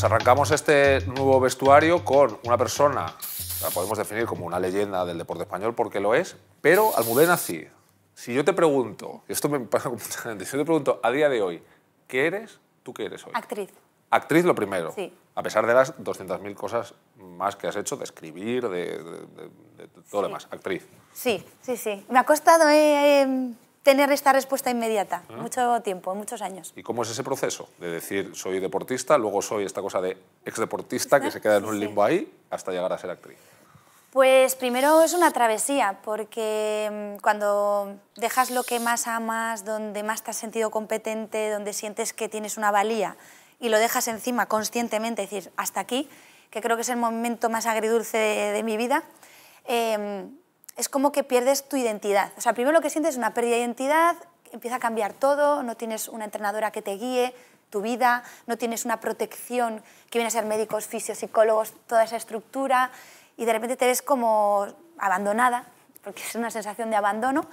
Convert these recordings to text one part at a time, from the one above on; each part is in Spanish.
Pues arrancamos este nuevo vestuario con una persona, la podemos definir como una leyenda del deporte español porque lo es, pero Almudena Cid, si yo te pregunto, y esto me pasa con mucha gente, si yo te pregunto a día de hoy, ¿qué eres? ¿Tú qué eres hoy? Actriz. Actriz lo primero, sí. A pesar de las 200.000 cosas más que has hecho, de escribir, de todo lo demás, actriz. Sí, sí, sí. Me ha costado tener esta respuesta inmediata, mucho tiempo, muchos años. ¿Y cómo es ese proceso? De decir, soy deportista, luego soy esta cosa de exdeportista que se queda en un limbo ahí, hasta llegar a ser actriz. Pues primero es una travesía, porque cuando dejas lo que más amas, donde más te has sentido competente, donde sientes que tienes una valía, y lo dejas encima conscientemente, es decir, hasta aquí, que creo que es el momento más agridulce de mi vida, es como que pierdes tu identidad. O sea, primero lo que sientes es una pérdida de identidad, empieza a cambiar todo, no tienes una entrenadora que te guíe tu vida, no tienes una protección que viene a ser médicos, fisios, psicólogos, toda esa estructura, y de repente te ves como abandonada, porque es una sensación de abandono.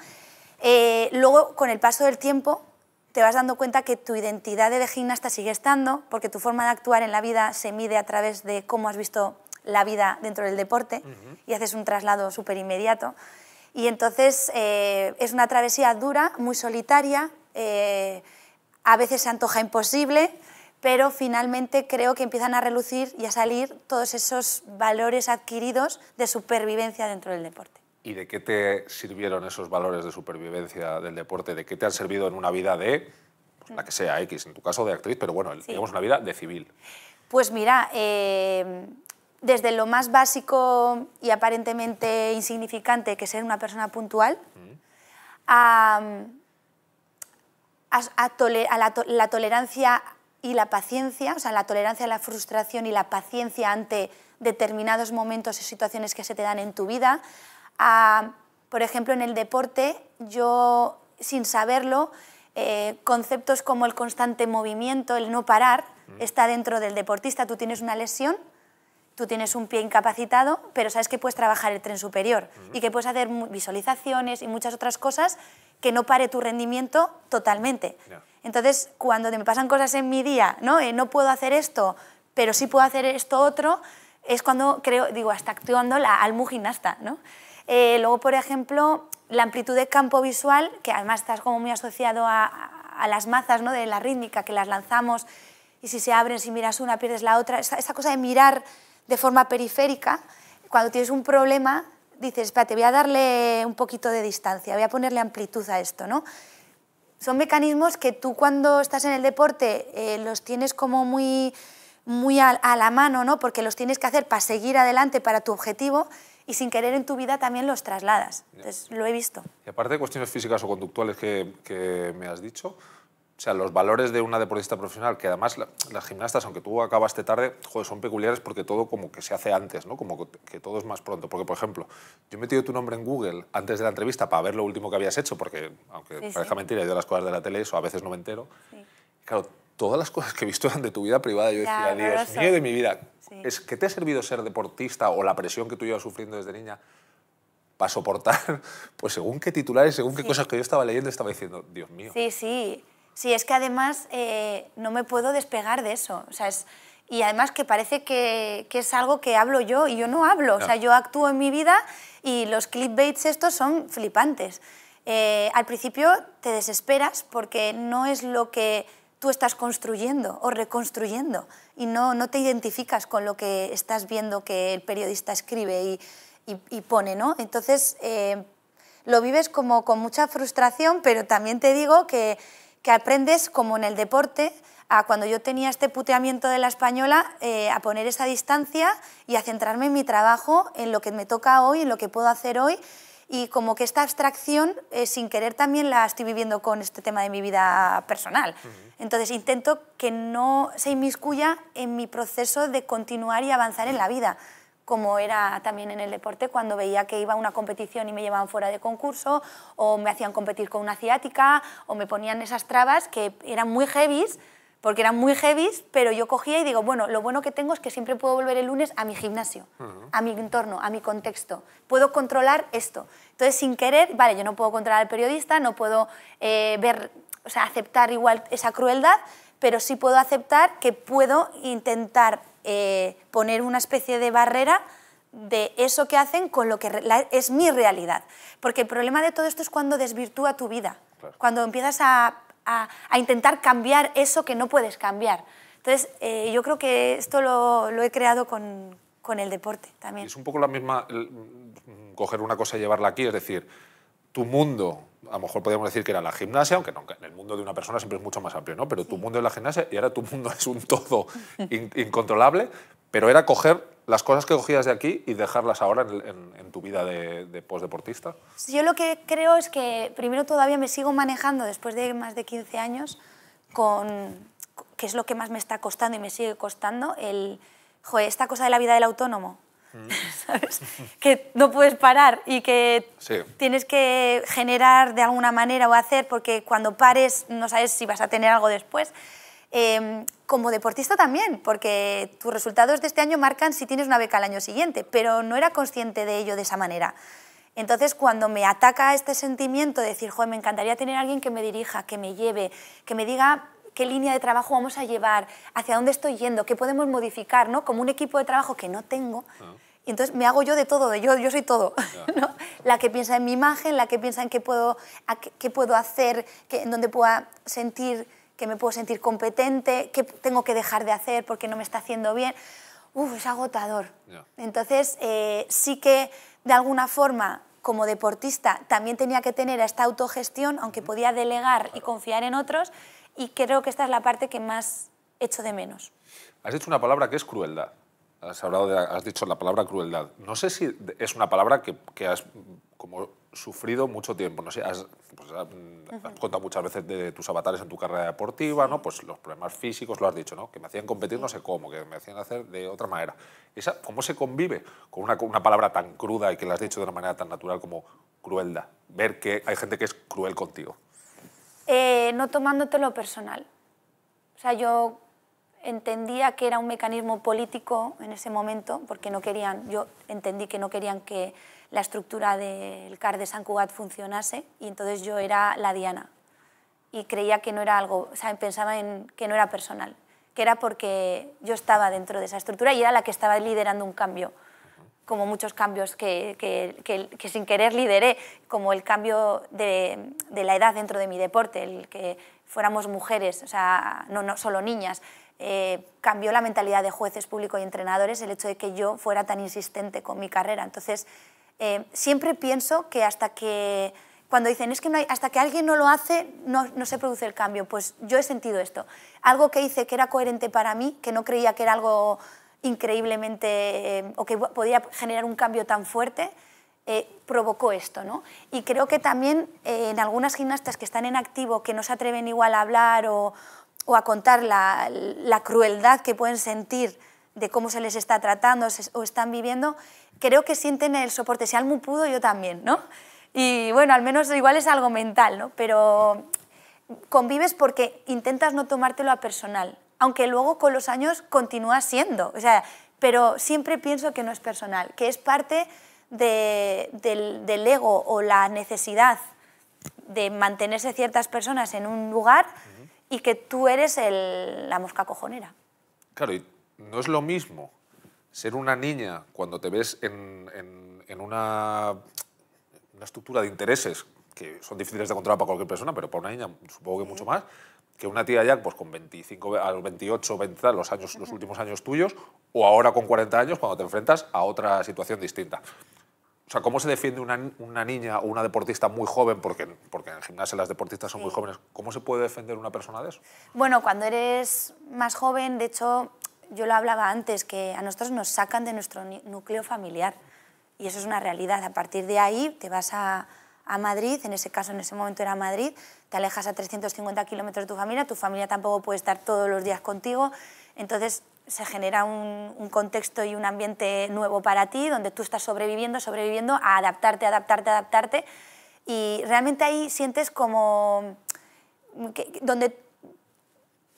Luego, con el paso del tiempo, te vas dando cuenta que tu identidad de gimnasta sigue estando, porque tu forma de actuar en la vida se mide a través de cómo has visto la vida dentro del deporte y haces un traslado súper inmediato. Y entonces es una travesía dura, muy solitaria, a veces se antoja imposible, pero finalmente creo que empiezan a relucir y a salir todos esos valores adquiridos de supervivencia dentro del deporte. ¿Y de qué te sirvieron esos valores de supervivencia del deporte? ¿De qué te han servido en una vida de, pues, la que sea X, en tu caso de actriz, pero bueno, digamos una vida de civil? Pues mira, desde lo más básico y aparentemente insignificante, que ser una persona puntual, a la tolerancia y la paciencia, o sea, la tolerancia a la frustración y la paciencia ante determinados momentos y situaciones que se te dan en tu vida. Por ejemplo, en el deporte, yo, sin saberlo, conceptos como el constante movimiento, el no parar, está dentro del deportista. Tú tienes una lesión, tú tienes un pie incapacitado, pero sabes que puedes trabajar el tren superior y que puedes hacer visualizaciones y muchas otras cosas que no pare tu rendimiento totalmente. Entonces, cuando me pasan cosas en mi día, no puedo hacer esto, pero sí puedo hacer esto otro, es cuando creo, digo, hasta actuando la almugimnasta, ¿no? Luego, por ejemplo, la amplitud de campo visual, que además estás como muy asociado a las mazas, ¿no?, de la rítmica, que las lanzamos y si se abren, si miras una, pierdes la otra. Esta cosa de mirar de forma periférica, cuando tienes un problema, dices, espérate, voy a darle un poquito de distancia, voy a ponerle amplitud a esto, ¿no? Son mecanismos que tú cuando estás en el deporte los tienes como muy a la mano, ¿no?, porque los tienes que hacer para seguir adelante, para tu objetivo, y sin querer en tu vida también los trasladas. Entonces, lo he visto. Y aparte de cuestiones físicas o conductuales que me has dicho, o sea, los valores de una deportista profesional, que además las gimnastas, aunque tú acabaste tarde, joder, son peculiares porque todo como que se hace antes, ¿no? Como que todo es más pronto. Porque, por ejemplo, yo he metido tu nombre en Google antes de la entrevista para ver lo último que habías hecho, porque, aunque parezca mentira, yo de las cosas de la tele eso a veces no me entero. Claro, todas las cosas que he visto durante tu vida privada, yo decía, Dios mío de mi vida, ¿es que te ha servido ser deportista o la presión que tú llevas sufriendo desde niña para soportar, pues según qué titulares, según qué cosas que yo estaba leyendo, estaba diciendo, Dios mío? Sí, es que además no me puedo despegar de eso. O sea, y además que parece que es algo que hablo yo y yo no hablo. O sea, yo actúo en mi vida y los clickbaits estos son flipantes. Al principio te desesperas porque no es lo que tú estás construyendo o reconstruyendo y no te identificas con lo que estás viendo que el periodista escribe y pone, ¿no? Entonces, lo vives como con mucha frustración, pero también te digo que aprendes, como en el deporte, a cuando yo tenía este puteamiento de la española, a poner esa distancia y a centrarme en mi trabajo, en lo que me toca hoy, en lo que puedo hacer hoy, y como que esta abstracción, sin querer, también la estoy viviendo con este tema de mi vida personal. Entonces intento que no se inmiscuya en mi proceso de continuar y avanzar en la vida, como era también en el deporte cuando veía que iba a una competición y me llevaban fuera de concurso, o me hacían competir con una asiática, o me ponían esas trabas que eran muy heavies, porque eran muy heavies, pero yo cogía y digo, bueno, lo bueno que tengo es que siempre puedo volver el lunes a mi gimnasio, a mi entorno, a mi contexto. Puedo controlar esto. Entonces, sin querer, vale, yo no puedo controlar al periodista, no puedo aceptar igual esa crueldad, pero sí puedo aceptar que puedo intentar poner una especie de barrera de eso que hacen con lo que es mi realidad. Porque el problema de todo esto es cuando desvirtúa tu vida, claro. Cuando empiezas a intentar cambiar eso que no puedes cambiar. Entonces, yo creo que esto lo he creado con el deporte también. Es un poco la misma, coger una cosa y llevarla aquí, es decir, tu mundo, a lo mejor podríamos decir que era la gimnasia, aunque no, en el mundo de una persona siempre es mucho más amplio, ¿no? Pero sí. Tu mundo es la gimnasia y ahora tu mundo es un todo incontrolable, pero era coger las cosas que cogías de aquí y dejarlas ahora en tu vida de postdeportista. Yo lo que creo es que primero todavía me sigo manejando después de más de 15 años que es lo que más me está costando y me sigue costando, esta cosa de la vida del autónomo. ¿Sabes? Que no puedes parar y que sí. Tienes que generar de alguna manera o hacer, porque cuando pares no sabes si vas a tener algo después. Como deportista también, porque tus resultados de este año marcan si tienes una beca al año siguiente, pero no era consciente de ello de esa manera. Entonces, cuando me ataca este sentimiento de decir, joder, me encantaría tener a alguien que me dirija, que me lleve, que me diga qué línea de trabajo vamos a llevar, hacia dónde estoy yendo, qué podemos modificar, ¿no? Como un equipo de trabajo que no tengo. Y entonces me hago yo de todo, yo soy todo. ¿No? La que piensa en mi imagen, la que piensa en qué puedo hacer, en dónde pueda sentir que me puedo sentir competente, qué tengo que dejar de hacer porque no me está haciendo bien. Es agotador. Entonces, sí que de alguna forma, como deportista, también tenía que tener esta autogestión, aunque podía delegar y confiar en otros, y creo que esta es la parte que más echo de menos. Has dicho una palabra que es crueldad. Has dicho la palabra crueldad. No sé si es una palabra que has como sufrido mucho tiempo. No sé, has contado muchas veces de tus avatares en tu carrera deportiva, ¿no? Pues los problemas físicos, lo has dicho, ¿no? Que me hacían competir no sé cómo, que me hacían hacer de otra manera. ¿Cómo se convive con una palabra tan cruda y que la has dicho de una manera tan natural como crueldad? Ver que hay gente que es cruel contigo. No tomándotelo personal. O sea, yo entendía que era un mecanismo político en ese momento, porque yo entendí que no querían que la estructura del CAR de Sant Cugat funcionase, y entonces yo era la diana. Y creía que no era algo, o sea, pensaba en que no era personal, que era porque yo estaba dentro de esa estructura y era la que estaba liderando un cambio, como muchos cambios que sin querer lideré, como el cambio de la edad dentro de mi deporte, el que fuéramos mujeres, o sea, no solo niñas. Cambió la mentalidad de jueces públicos y entrenadores el hecho de que yo fuera tan insistente con mi carrera. Entonces, siempre pienso que cuando dicen es que hasta que alguien no lo hace, no se produce el cambio. Pues yo he sentido esto. Algo que hice que era coherente para mí, que no creía que era algo increíblemente o que podía generar un cambio tan fuerte, provocó esto, ¿no? Y creo que también en algunas gimnastas que están en activo, que no se atreven igual a hablar o a contar la crueldad que pueden sentir de cómo se les está tratando o están viviendo, creo que sienten el soporte. Si Almu pudo, yo también, ¿no? Y bueno, al menos igual es algo mental, ¿no? Pero convives porque intentas no tomártelo a personal, aunque luego con los años continúa siendo. O sea, pero siempre pienso que no es personal, que es parte del ego o la necesidad de mantenerse ciertas personas en un lugar y que tú eres la mosca cojonera. Claro, y no es lo mismo ser una niña cuando te ves en una estructura de intereses que son difíciles de controlar para cualquier persona, pero para una niña supongo que mucho más, que una tía ya pues, con 25, a los 28, 20, los últimos años tuyos, o ahora con 40 años cuando te enfrentas a otra situación distinta. O sea, ¿cómo se defiende una niña o una deportista muy joven? Porque en gimnasia las deportistas son muy jóvenes. ¿Cómo se puede defender una persona de eso? Bueno, cuando eres más joven, de hecho, yo lo hablaba antes, que a nosotros nos sacan de nuestro núcleo familiar. Y eso es una realidad. A partir de ahí te vas a Madrid, en ese caso, en ese momento era Madrid, te alejas a 350 kilómetros de tu familia tampoco puede estar todos los días contigo. Entonces se genera un contexto y un ambiente nuevo para ti, donde tú estás sobreviviendo a adaptarte, y realmente ahí sientes como donde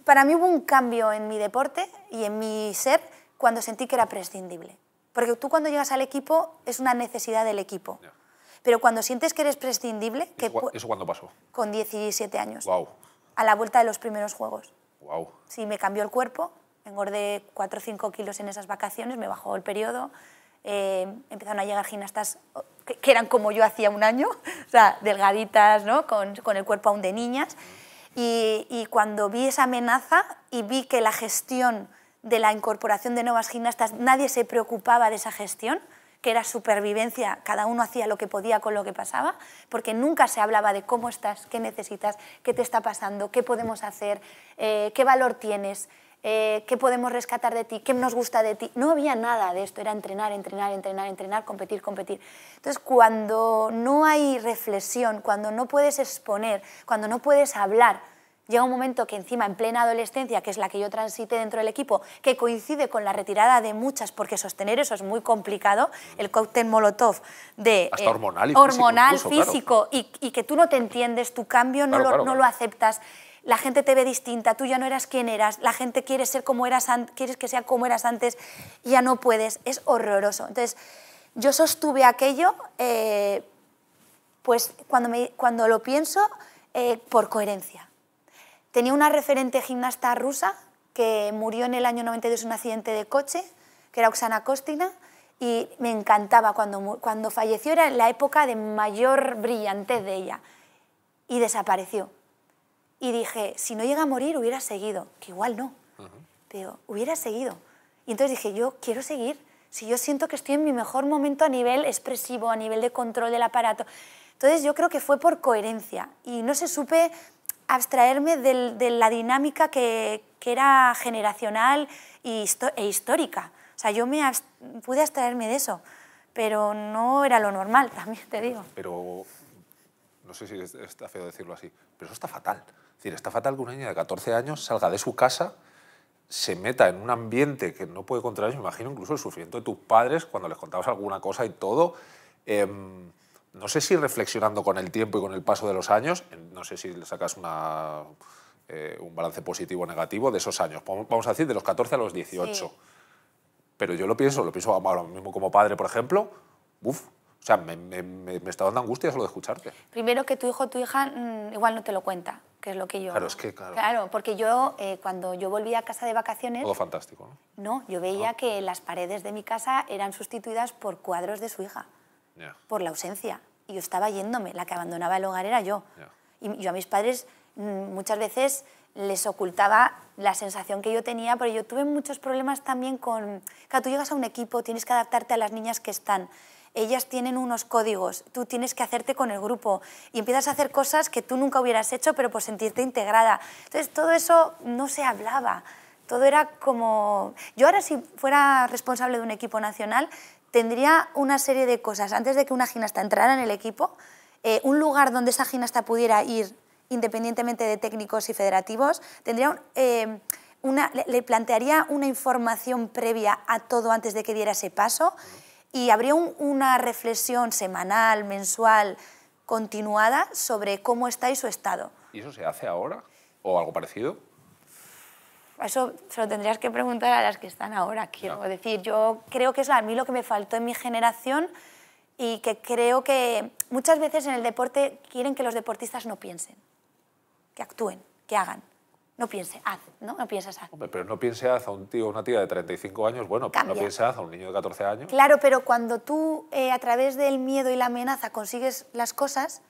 para mí hubo un cambio en mi deporte y en mi ser cuando sentí que era prescindible. Porque tú cuando llegas al equipo es una necesidad del equipo. Yeah. Pero cuando sientes que eres prescindible... ¿Eso cuándo pasó? Con 17 años. Wow. A la vuelta de los primeros juegos. Wow. Sí, me cambió el cuerpo, engordé 4 o 5 kilos en esas vacaciones, me bajó el periodo, empezaron a llegar gimnastas que eran como yo hacía un año, o sea, delgaditas, ¿no? con el cuerpo aún de niñas, y cuando vi esa amenaza y vi que la gestión de la incorporación de nuevas gimnastas, nadie se preocupaba de esa gestión, que era supervivencia, cada uno hacía lo que podía con lo que pasaba, porque nunca se hablaba de cómo estás, qué necesitas, qué te está pasando, qué podemos hacer, qué valor tienes, qué podemos rescatar de ti, qué nos gusta de ti. No había nada de esto, era entrenar, entrenar, entrenar, entrenar, competir, competir. Entonces, cuando no hay reflexión, cuando no puedes exponer, cuando no puedes hablar, llega un momento que encima en plena adolescencia, que es la que yo transité dentro del equipo, que coincide con la retirada de muchas, porque sostener eso es muy complicado, el cóctel Molotov de hasta hormonal y hormonal, físico, incluso, físico claro. y que tú no te entiendes, tu cambio claro, no lo aceptas, la gente te ve distinta, tú ya no eras quien eras, la gente quiere ser como eras quieres que sea como eras antes, y ya no puedes, es horroroso. Entonces, yo sostuve aquello, pues cuando lo pienso, por coherencia. Tenía una referente gimnasta rusa que murió en el año 92 en un accidente de coche, que era Oksana Kostina, y me encantaba. Cuando falleció era la época de mayor brillantez de ella, y desapareció. Y dije, si no llega a morir, hubiera seguido, que igual no, pero hubiera seguido. Y entonces dije, yo quiero seguir, si yo siento que estoy en mi mejor momento a nivel expresivo, a nivel de control del aparato. Entonces yo creo que fue por coherencia, y no se supe abstraerme de la dinámica que era generacional e histórica. O sea, yo pude abstraerme de eso, pero no era lo normal, también te digo. Pero, no sé si está feo decirlo así, pero eso está fatal. Es decir, está fatal que una niña de 14 años salga de su casa, se meta en un ambiente que no puede controlar. Me imagino incluso el sufrimiento de tus padres cuando les contabas alguna cosa y todo. No sé si reflexionando con el tiempo y con el paso de los años, no sé si le sacas un balance positivo o negativo de esos años, vamos a decir de los 14 a los 18. Sí. Pero yo lo pienso ahora mismo como padre, por ejemplo, o sea, me está dando angustia solo de escucharte. Primero que tu hijo o tu hija igual no te lo cuenta, que es lo que yo... Claro, es que claro. Claro, porque yo cuando yo volvía a casa de vacaciones... Todo fantástico, ¿no? No, yo veía que las paredes de mi casa eran sustituidas por cuadros de su hija. Yeah. Por la ausencia. Y yo estaba yéndome, la que abandonaba el hogar era yo. Yeah. Y yo a mis padres muchas veces les ocultaba la sensación que yo tenía, pero yo tuve muchos problemas también con... Claro, tú llegas a un equipo, tienes que adaptarte a las niñas que están. Ellas tienen unos códigos, tú tienes que hacerte con el grupo y empiezas a hacer cosas que tú nunca hubieras hecho, pero por sentirte integrada. Entonces, todo eso no se hablaba. Todo era como... Yo ahora, si fuera responsable de un equipo nacional, tendría una serie de cosas. Antes de que una gimnasta entrara en el equipo, un lugar donde esa gimnasta pudiera ir independientemente de técnicos y federativos, tendría le plantearía una información previa a todo antes de que diera ese paso y habría una reflexión semanal, mensual, continuada sobre cómo está y su estado. ¿Y eso se hace ahora? ¿O algo parecido? Eso se lo tendrías que preguntar a las que están ahora, quiero decir. Yo creo que es a mí lo que me faltó en mi generación y que creo que muchas veces en el deporte quieren que los deportistas no piensen, que actúen, que hagan. No piense, haz, ¿no? No piensas, haz. Hombre, pero no piense haz a un tío o una tía de 35 años, bueno, pero no piense haz a un niño de 14 años. Claro, pero cuando tú a través del miedo y la amenaza consigues las cosas,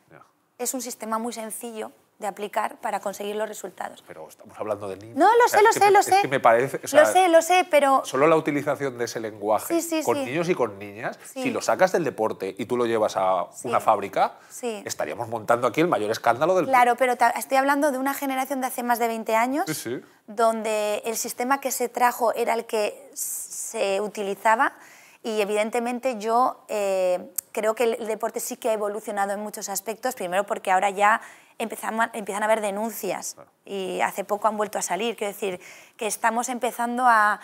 es un sistema muy sencillo de aplicar para conseguir los resultados. Pero estamos hablando de niños. No, lo sé, lo sé, lo sé. Es que me parece... O sea, lo sé, pero... Solo la utilización de ese lenguaje con niños y con niñas, si lo sacas del deporte y tú lo llevas a una fábrica, estaríamos montando aquí el mayor escándalo del... Claro, pero estoy hablando de una generación de hace más de 20 años, donde el sistema que se trajo era el que se utilizaba y evidentemente yo creo que el deporte sí que ha evolucionado en muchos aspectos, primero porque ahora ya empiezan a haber denuncias y hace poco han vuelto a salir. Quiero decir que estamos empezando a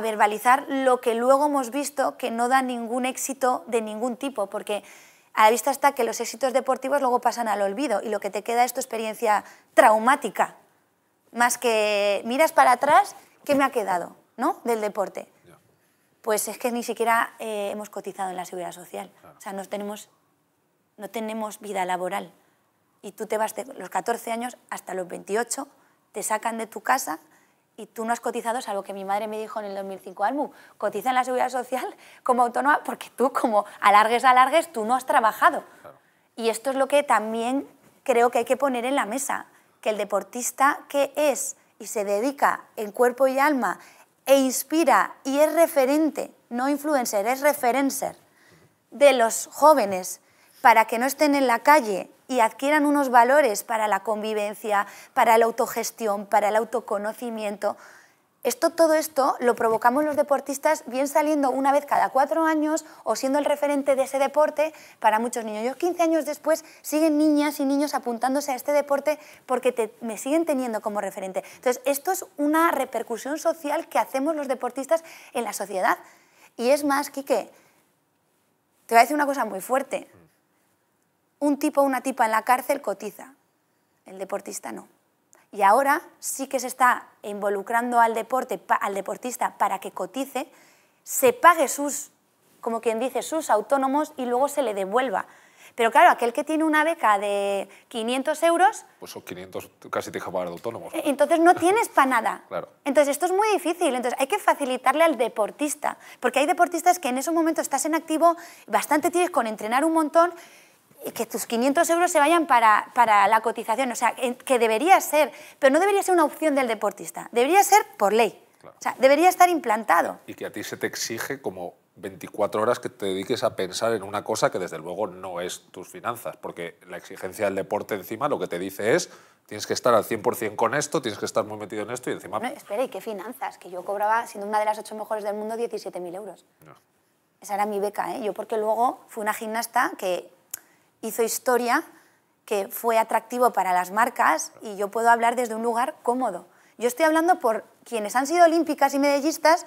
verbalizar lo que luego hemos visto que no da ningún éxito de ningún tipo, porque a la vista está que los éxitos deportivos luego pasan al olvido y lo que te queda es tu experiencia traumática, más que miras para atrás, ¿qué me ha quedado, ¿no? Del deporte? Pues es que ni siquiera hemos cotizado en la Seguridad Social, o sea, no tenemos vida laboral. Y tú te vas de los 14 años hasta los 28 te sacan de tu casa y tú no has cotizado, salvo que mi madre me dijo en el 2005, Almu, cotiza en la Seguridad Social como autónoma porque tú, como alargues, tú no has trabajado. Claro. Y esto es lo que también creo que hay que poner en la mesa, que el deportista que es y se dedica en cuerpo y alma e inspira y es referente, no influencer, es referencer de los jóvenes para que no estén en la calle y adquieran unos valores para la convivencia, para la autogestión, para el autoconocimiento. Todo esto lo provocamos los deportistas bien saliendo una vez cada 4 años o siendo el referente de ese deporte para muchos niños. Yo 15 años después siguen niñas y niños apuntándose a este deporte porque me siguen teniendo como referente. Entonces, esto es una repercusión social que hacemos los deportistas en la sociedad. Y es más, Quique, te voy a decir una cosa muy fuerte. Un tipo o una tipa en la cárcel cotiza, el deportista no. Y ahora sí que se está involucrando al deportista para que cotice, se pague como quien dice, sus autónomos y luego se le devuelva. Pero claro, aquel que tiene una beca de 500 euros... Pues son 500, casi te deja pagar de autónomos. Entonces no tienes para nada. Claro. Entonces esto es muy difícil. Entonces hay que facilitarle al deportista. Porque hay deportistas que en esos momentos estás en activo, bastante tienes con entrenar un montón, y que tus 500 euros se vayan para la cotización. O sea, que debería ser, pero no debería ser una opción del deportista. Debería ser por ley. Claro. O sea, debería estar implantado. Y que a ti se te exige como 24 horas que te dediques a pensar en una cosa que desde luego no es tus finanzas, porque la exigencia del deporte encima lo que te dice es tienes que estar al 100% con esto, tienes que estar muy metido en esto y encima... No, espera, ¿y qué finanzas? Que yo cobraba, siendo una de las 8 mejores del mundo, 17.000 euros. No. Esa era mi beca, ¿eh? Yo porque luego fui una gimnasta que hizo historia, que fue atractivo para las marcas y yo puedo hablar desde un lugar cómodo. Yo estoy hablando por quienes han sido olímpicas y medallistas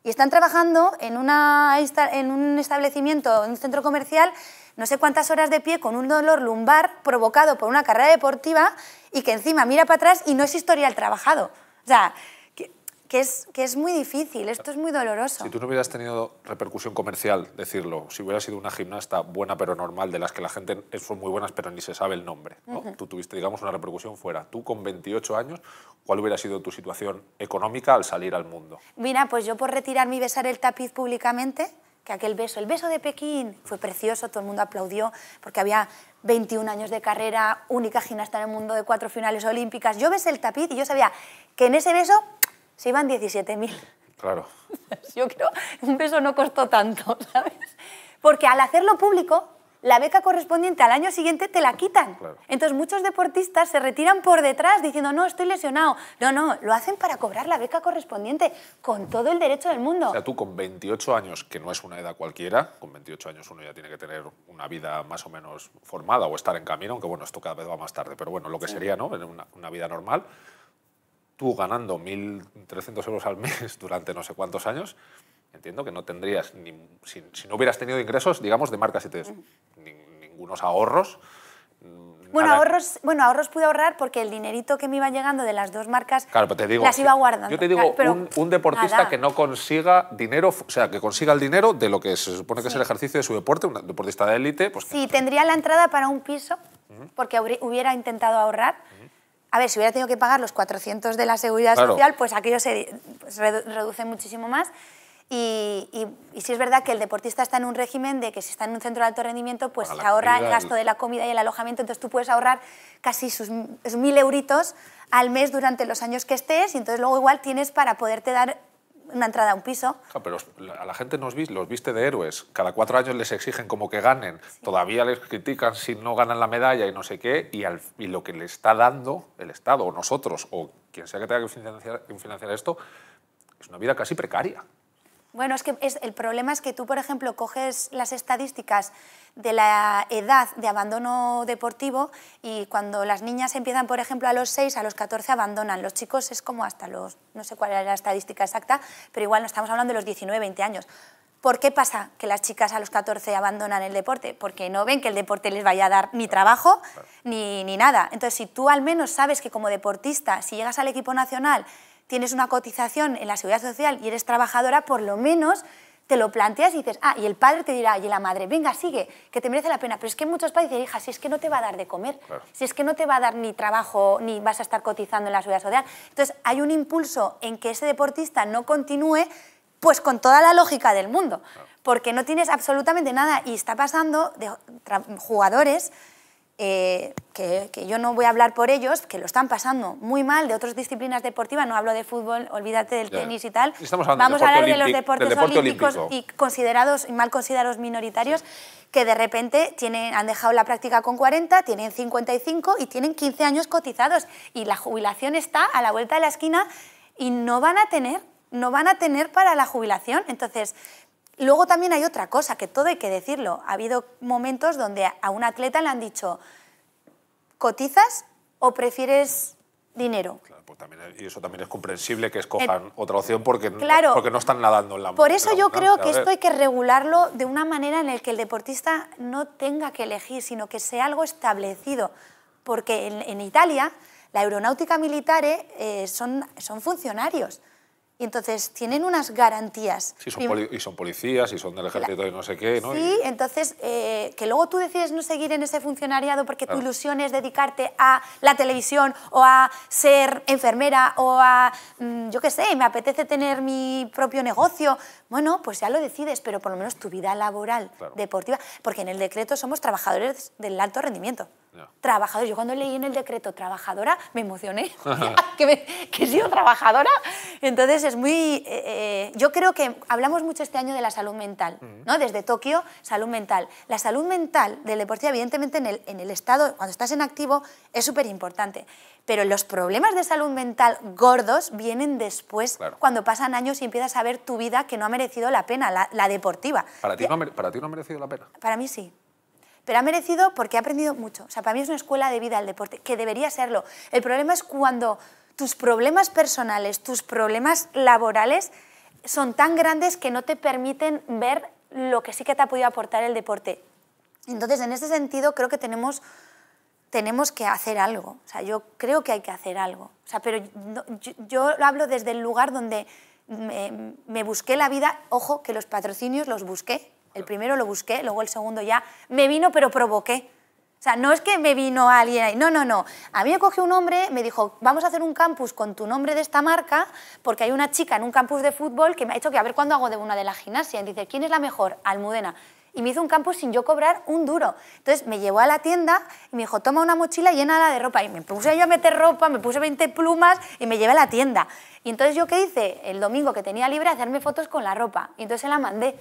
y están trabajando en un establecimiento, en un centro comercial, no sé cuántas horas de pie con un dolor lumbar provocado por una carrera deportiva y que encima mira para atrás y no es historial trabajado. O sea, que es muy difícil, esto es muy doloroso. Si tú no hubieras tenido repercusión comercial, decirlo, si hubieras sido una gimnasta buena pero normal, de las que la gente son muy buenas pero ni se sabe el nombre, ¿no? Tú tuviste, digamos, una repercusión fuera. Tú con 28 años, ¿cuál hubiera sido tu situación económica al salir al mundo? Mira, pues yo por retirarme y besar el tapiz públicamente, que aquel beso, el beso de Pekín, fue precioso, todo el mundo aplaudió, porque había 21 años de carrera, única gimnasta en el mundo de 4 finales olímpicas. Yo besé el tapiz y yo sabía que en ese beso se iban 17.000. Claro. Yo creo que un beso no costó tanto, ¿sabes? Porque al hacerlo público, la beca correspondiente al año siguiente te la quitan. Claro. Entonces muchos deportistas se retiran por detrás diciendo, no, estoy lesionado. No, no, lo hacen para cobrar la beca correspondiente con todo el derecho del mundo. O sea, tú con 28 años, que no es una edad cualquiera, con 28 años uno ya tiene que tener una vida más o menos formada o estar en camino, aunque bueno, esto cada vez va más tarde, pero bueno, lo que sería, ¿no? Una vida normal. Tú ganando 1.300 euros al mes durante no sé cuántos años, entiendo que no tendrías, si no hubieras tenido ingresos, digamos, de marcas y ningunos ahorros. Bueno, ahorros pude ahorrar porque el dinerito que me iba llegando de las 2 marcas, claro, pero te digo, las iba guardando. Yo te digo, pero un deportista nada, que no consiga dinero, o sea, que consiga el dinero de lo que se supone que es el ejercicio de su deporte, un deportista de élite. Pues sí, tendría la entrada para un piso, porque hubiera intentado ahorrar. A ver, si hubiera tenido que pagar los 400 de la Seguridad Social, pues aquello se reduce muchísimo más. Y sí es verdad que el deportista está en un régimen de que si está en un centro de alto rendimiento, pues se ahorra el gasto de la comida y el alojamiento, entonces tú puedes ahorrar casi sus 1.000 euritos al mes durante los años que estés y entonces luego igual tienes para poderte dar una entrada a un piso. Claro, pero a la gente los viste de héroes. Cada 4 años les exigen como que ganen. Sí. Todavía les critican si no ganan la medalla y no sé qué. Y lo que le está dando el Estado o nosotros o quien sea que tenga que financiar esto es una vida casi precaria. Bueno, es que el problema es que tú, por ejemplo, coges las estadísticas de la edad de abandono deportivo y cuando las niñas empiezan, por ejemplo, a los 6, a los 14 abandonan. Los chicos es como hasta los, no sé cuál era la estadística exacta, pero igual no estamos hablando de los 19, 20 años. ¿Por qué pasa que las chicas a los 14 abandonan el deporte? Porque no ven que el deporte les vaya a dar ni trabajo ni nada. Entonces, si tú al menos sabes que como deportista, si llegas al equipo nacional, tienes una cotización en la Seguridad Social y eres trabajadora, por lo menos te lo planteas y dices, y el padre te dirá, y la madre, venga, sigue, que te merece la pena. Pero es que muchos padres dicen, hija, si es que no te va a dar de comer, si es que no te va a dar ni trabajo, ni vas a estar cotizando en la seguridad social. Entonces, hay un impulso en que ese deportista no continúe, pues con toda la lógica del mundo, porque no tienes absolutamente nada. Y está pasando de jugadores que yo no voy a hablar por ellos, que lo están pasando muy mal, de otras disciplinas deportivas, no hablo de fútbol, olvídate del tenis y tal. Vamos a hablar de los deportes olímpicos y considerados, mal considerados minoritarios, que de repente han dejado la práctica con 40, tienen 55 y tienen 15 años cotizados, y la jubilación está a la vuelta de la esquina y no van a tener para la jubilación. Entonces, luego también hay otra cosa, que todo hay que decirlo. Ha habido momentos donde a un atleta le han dicho, ¿cotizas o prefieres dinero? Claro, pues y eso también es comprensible, que escojan otra opción porque no están nadando en la... Por eso yo creo que esto hay que regularlo de una manera en la que el deportista no tenga que elegir, sino que sea algo establecido. Porque en Italia, la aeronáutica militar son funcionarios. Y entonces tienen unas garantías. Sí, y son policías, y son del ejército y no sé qué, ¿no? Sí, entonces, que luego tú decides no seguir en ese funcionariado porque tu ilusión es dedicarte a la televisión o a ser enfermera o a, yo qué sé, me apetece tener mi propio negocio. Bueno, pues ya lo decides, pero por lo menos tu vida laboral, deportiva, porque en el decreto somos trabajadores del alto rendimiento. Trabajadores. Yo cuando leí en el decreto trabajadora me emocioné, que he sido trabajadora. Entonces es muy... yo creo que hablamos mucho este año de la salud mental, ¿no? Desde Tokio, salud mental. La salud mental del deportista, evidentemente en el estado, cuando estás en activo, es súper importante. Pero los problemas de salud mental gordos vienen después, cuando pasan años y empiezas a ver tu vida que no ha merecido la pena, la deportiva. ¿Para ti no ha merecido la pena? Para mí sí. Pero ha merecido porque he aprendido mucho. O sea, para mí es una escuela de vida el deporte, que debería serlo. El problema es cuando tus problemas personales, tus problemas laborales son tan grandes que no te permiten ver lo que sí que te ha podido aportar el deporte. Entonces, en ese sentido, creo que tenemos que hacer algo. O sea, yo creo que hay que hacer algo. O sea, pero yo lo hablo desde el lugar donde me busqué la vida. Ojo, que los patrocinios los busqué. El primero lo busqué, luego el segundo ya me vino, pero provoqué. O sea, no es que me vino alguien ahí, no. A mí me cogió un hombre, me dijo, vamos a hacer un campus con tu nombre de esta marca, porque hay una chica en un campus de fútbol que me ha dicho que a ver cuándo hago de una de la gimnasia. Y dice, ¿quién es la mejor? Almudena. Y me hizo un campus sin yo cobrar un duro. Entonces me llevó a la tienda y me dijo, toma una mochila y llénala de ropa. Y me puse yo a meter ropa, me puse 20 plumas y me llevé a la tienda. Y entonces, ¿yo qué hice? El domingo que tenía libre, hacerme fotos con la ropa. Y entonces se la mandé.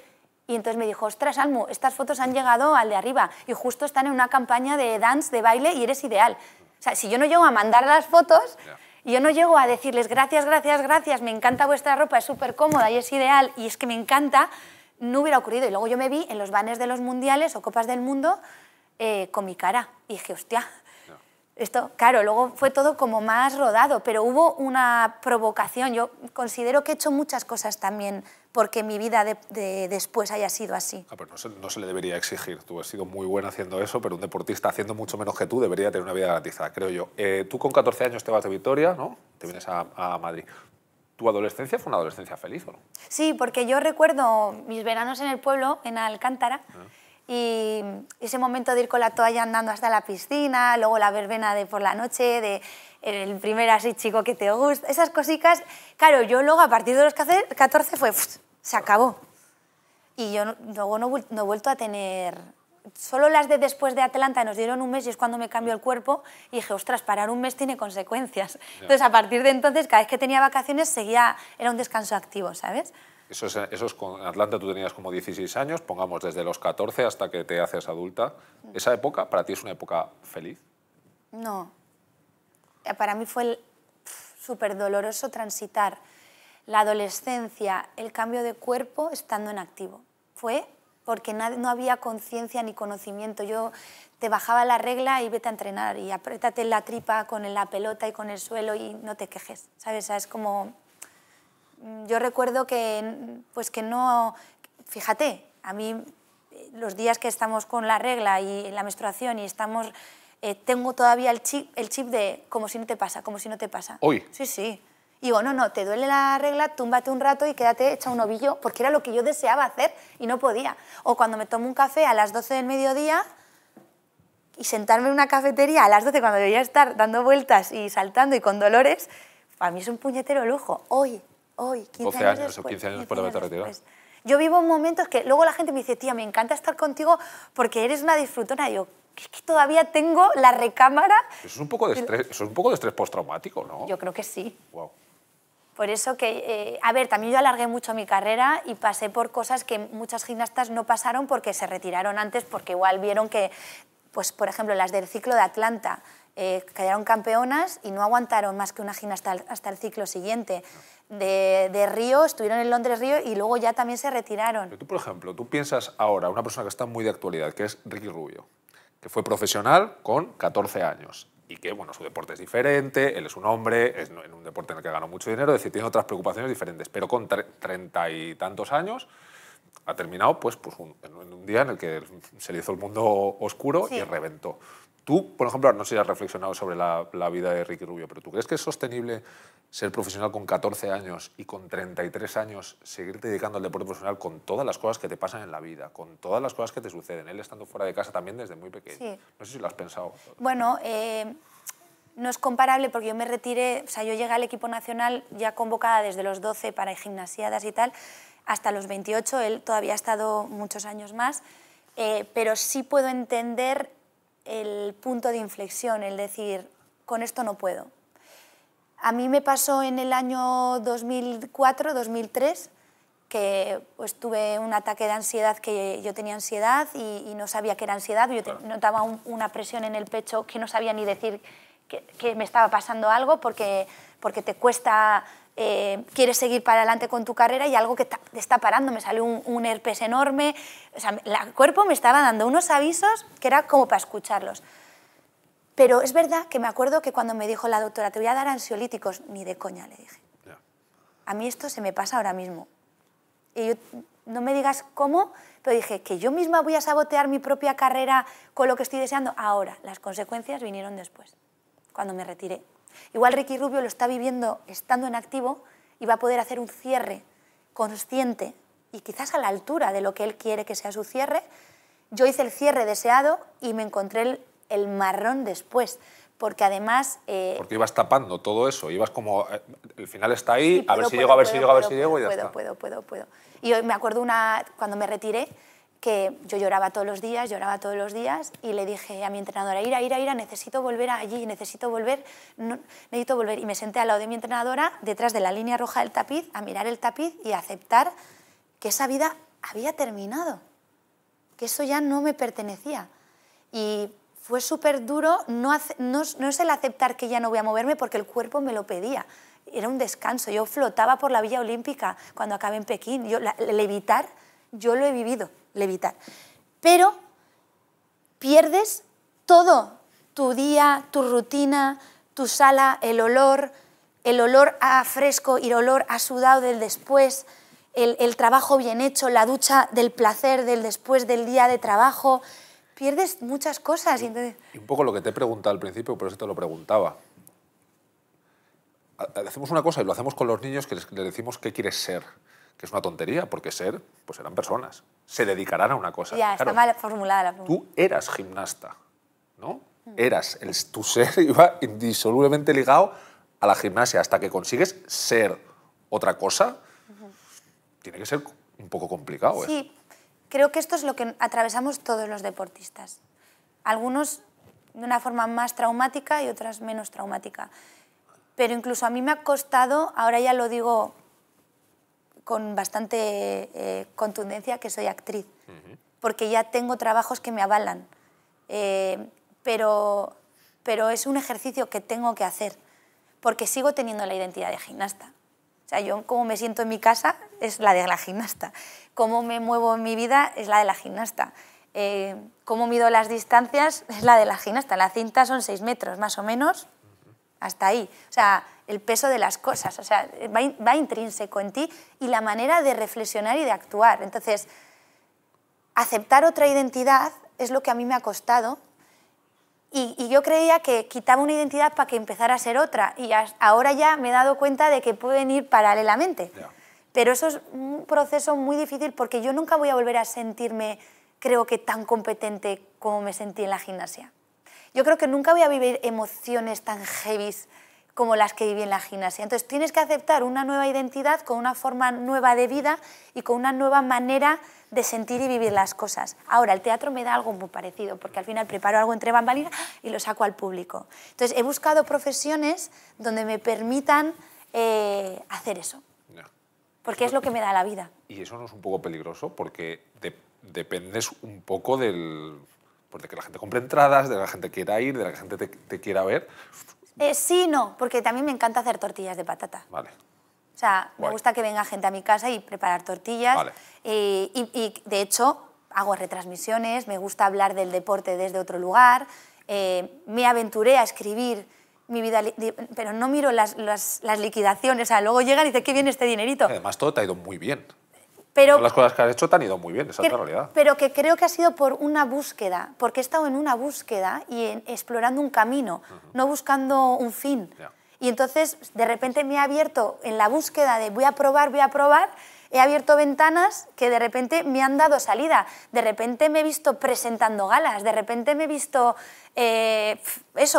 Y entonces me dijo, ostras, Almu, estas fotos han llegado al de arriba y justo están en una campaña de dance, de baile, y eres ideal. O sea, si yo no llego a mandar las fotos, y yo no llego a decirles gracias, me encanta vuestra ropa, es súper cómoda y es ideal, y es que me encanta, no hubiera ocurrido. Y luego yo me vi en los banners de los mundiales o Copas del Mundo con mi cara. Y dije, hostia, esto, claro, luego fue todo como más rodado, pero hubo una provocación. Yo considero que he hecho muchas cosas también porque mi vida después haya sido así. Pero no se le debería exigir. Tú has sido muy buena haciendo eso, pero un deportista haciendo mucho menos que tú debería tener una vida garantizada, creo yo. Tú con 14 años te vas de Vitoria, ¿no? Te vienes a Madrid. ¿Tu adolescencia fue una adolescencia feliz o no? Sí, porque yo recuerdo mis veranos en el pueblo, en Alcántara, y ese momento de ir con la toalla andando hasta la piscina, luego la verbena de por la noche, de el primer así chico que te gusta, esas cositas. Claro, yo luego a partir de los 14 se acabó. Y yo luego no he vuelto a tener... Solo las de después de Atlanta nos dieron un mes y es cuando me cambió el cuerpo y dije, ostras, parar un mes tiene consecuencias. Entonces, a partir de entonces, cada vez que tenía vacaciones, era un descanso activo, ¿sabes? Eso es con Atlanta, tú tenías como 16 años, pongamos desde los 14 hasta que te haces adulta. ¿Esa época para ti es una época feliz? No. Para mí fue súper doloroso transitar la adolescencia, el cambio de cuerpo estando en activo. Fue porque no había conciencia ni conocimiento. Yo te bajaba la regla y vete a entrenar y apriétate la tripa con la pelota y con el suelo y no te quejes, ¿sabes? Es como... Yo recuerdo que no... Fíjate, a mí los días que estamos con la regla y la menstruación y estamos... tengo todavía el chip de como si no te pasa, como si no te pasa. ¿Hoy? Sí, sí. Y digo, no, te duele la regla, túmbate un rato y quédate hecha un ovillo, porque era lo que yo deseaba hacer y no podía. O cuando me tomo un café a las 12 del mediodía y sentarme en una cafetería a las 12 cuando debería estar dando vueltas y saltando y con dolores, para mí es un puñetero lujo. Hoy, 15 años después, o 15 años después de haberte retirado. Yo vivo momentos que luego la gente me dice, tía, me encanta estar contigo porque eres una disfrutona. Y yo, es que todavía tengo la recámara. Eso es un poco de estrés postraumático, ¿no? Yo creo que sí. Wow. Por eso que, a ver, también yo alargué mucho mi carrera y pasé por cosas que muchas gimnastas no pasaron porque se retiraron antes, porque igual vieron que, pues, por ejemplo, las del ciclo de Atlanta quedaron campeonas y no aguantaron más que una gimnasta hasta el ciclo siguiente. De Río, estuvieron en Londres Río y luego ya también se retiraron. Pero tú, por ejemplo, tú piensas ahora, una persona que está muy de actualidad, que es Ricky Rubio, que fue profesional con 14 años y que, bueno, su deporte es diferente, él es un hombre, es en un deporte en el que ganó mucho dinero, es decir, tiene otras preocupaciones diferentes, pero con 30 y tantos años ha terminado en un día en el que se le hizo el mundo oscuro y reventó. Tú, por ejemplo, no sé si has reflexionado sobre la vida de Ricky Rubio, pero ¿tú crees que es sostenible ser profesional con 14 años y con 33 años seguirte dedicando al deporte profesional con todas las cosas que te pasan en la vida, con todas las cosas que te suceden? Él estando fuera de casa también desde muy pequeño. Sí. No sé si lo has pensado. Bueno, no es comparable porque yo me retiré, o sea, yo llegué al equipo nacional ya convocada desde los 12 para gimnasiadas y tal, hasta los 28, él todavía ha estado muchos años más, pero sí puedo entender el punto de inflexión, el decir, con esto no puedo. A mí me pasó en el año 2004, 2003, que pues, tuve un ataque de ansiedad, que yo tenía ansiedad y no sabía que era ansiedad, yo notaba una presión en el pecho que no sabía ni decir que me estaba pasando algo porque te cuesta, quieres seguir para adelante con tu carrera y algo que te está parando, me salió un herpes enorme, o sea, el cuerpo me estaba dando unos avisos que era como para escucharlos. Pero es verdad que me acuerdo que cuando me dijo la doctora, te voy a dar ansiolíticos, ni de coña, le dije. Yeah. A mí esto se me pasa ahora mismo. Y yo, no me digas cómo, pero dije que yo misma voy a sabotear mi propia carrera con lo que estoy deseando. Ahora, las consecuencias vinieron después, cuando me retiré. Igual Ricky Rubio lo está viviendo estando en activo y va a poder hacer un cierre consciente y quizás a la altura de lo que él quiere que sea su cierre. Yo hice el cierre deseado y me encontré el marrón después, porque además... porque ibas tapando todo eso, ibas como, el final está ahí, sí, a ver si llego, a ver si llego, a ver si llego y ya está. Puedo. Y yo me acuerdo cuando me retiré, que yo lloraba todos los días y le dije a mi entrenadora, Ira, necesito volver allí, necesito volver. Y me senté al lado de mi entrenadora, detrás de la línea roja del tapiz, a mirar el tapiz y a aceptar que esa vida había terminado, que eso ya no me pertenecía. Y fue súper duro, no es el aceptar que ya no voy a moverme porque el cuerpo me lo pedía. Era un descanso, yo flotaba por la Villa Olímpica cuando acabé en Pekín. Levitar, yo lo he vivido, levitar. Pero pierdes todo, tu día, tu rutina, tu sala, el olor a fresco y el olor a sudado del después, el trabajo bien hecho, la ducha del placer del después del día de trabajo. Pierdes muchas cosas. Y un poco lo que te he preguntado al principio, por eso te lo preguntaba. Hacemos una cosa y lo hacemos con los niños que les decimos qué quieres ser, que es una tontería, porque ser, pues serán personas, se dedicarán a una cosa. Ya, claro, está mal formulada la pregunta. Tú eras gimnasta, ¿no? Tu ser iba indisolublemente ligado a la gimnasia. Hasta que consigues ser otra cosa, tiene que ser un poco complicado. Sí. Creo que esto es lo que atravesamos todos los deportistas. Algunos de una forma más traumática y otras menos traumática. Pero incluso a mí me ha costado, ahora ya lo digo con bastante contundencia, que soy actriz. Porque ya tengo trabajos que me avalan. Pero es un ejercicio que tengo que hacer. Porque sigo teniendo la identidad de gimnasta. O sea, yo cómo me siento en mi casa es la de la gimnasta. Cómo me muevo en mi vida es la de la gimnasta. Cómo mido las distancias es la de la gimnasta. La cinta son 6 metros, más o menos, hasta ahí. O sea, el peso de las cosas. O sea, va intrínseco en ti y la manera de reflexionar y de actuar. Entonces, aceptar otra identidad es lo que a mí me ha costado Y yo creía que quitaba una identidad para que empezara a ser otra. Y ahora ya me he dado cuenta de que pueden ir paralelamente. Ya. Pero eso es un proceso muy difícil porque yo nunca voy a volver a sentirme, creo que, tan competente como me sentí en la gimnasia. Yo creo que nunca voy a vivir emociones tan heavies como las que viví en la gimnasia. Entonces tienes que aceptar una nueva identidad con una forma nueva de vida y con una nueva manera de sentir y vivir las cosas. Ahora, el teatro me da algo muy parecido, porque al final preparo algo entre bambalinas y lo saco al público. Entonces he buscado profesiones donde me permitan hacer eso, porque es lo que me da la vida. Y eso no es un poco peligroso, porque dependes un poco pues de que la gente compre entradas, de que la gente quiera ir, de que la gente te quiera ver. Sí, no, porque también me encanta hacer tortillas de patata. Vale. O sea, me Guay. gusta que venga gente a mi casa y preparar tortillas. Vale. Y de hecho, hago retransmisiones, me gusta hablar del deporte desde otro lugar. Me aventuré a escribir mi vida, pero no miro las liquidaciones. O sea, luego llegan y dicen, qué bien este dinerito. Además, todo te ha ido muy bien. Pero, Todas las cosas que has hecho te han ido muy bien, esa es la realidad. pero que creo que ha sido por una búsqueda, porque he estado en una búsqueda y explorando un camino, no buscando un fin. Ya. Y entonces, de repente me he abierto en la búsqueda de voy a probar, he abierto ventanas que de repente me han dado salida. De repente me he visto presentando galas, de repente me he visto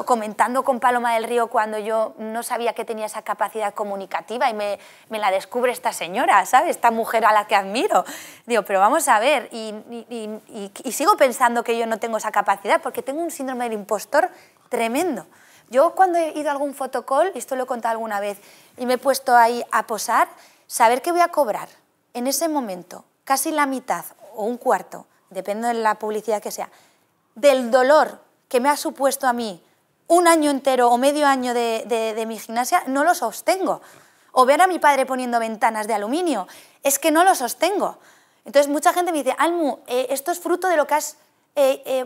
comentando con Paloma del Río cuando yo no sabía que tenía esa capacidad comunicativa y me la descubre esta señora, ¿sabes? Esta mujer a la que admiro. Digo, pero vamos a ver, y sigo pensando que yo no tengo esa capacidad porque tengo un síndrome del impostor tremendo. Yo cuando he ido a algún fotocall, y esto lo he contado alguna vez, y me he puesto ahí a posar, saber que voy a cobrar en ese momento casi la mitad o un cuarto, depende de la publicidad que sea, del dolor que me ha supuesto a mí un año entero o medio año de mi gimnasia, no lo sostengo. O ver a mi padre poniendo ventanas de aluminio, es que no lo sostengo. Entonces mucha gente me dice, Almu, ¿esto es fruto de lo que has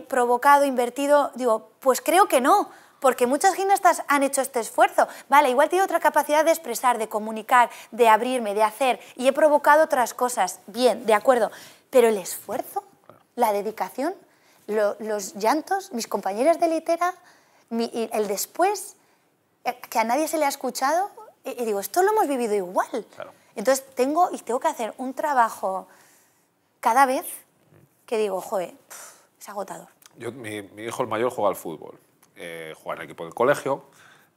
provocado, invertido? Digo, pues creo que no. Porque muchas gimnastas han hecho este esfuerzo. Vale, igual tengo otra capacidad de expresar, de comunicar, de abrirme, de hacer, y he provocado otras cosas. Bien, de acuerdo. Pero el esfuerzo, la dedicación, los llantos, mis compañeras de litera, el después, que a nadie se le ha escuchado, y digo, esto lo hemos vivido igual. Claro. Entonces tengo que hacer un trabajo cada vez que digo, joder, es agotador. Mi hijo el mayor juega al fútbol. Juega en el equipo del colegio,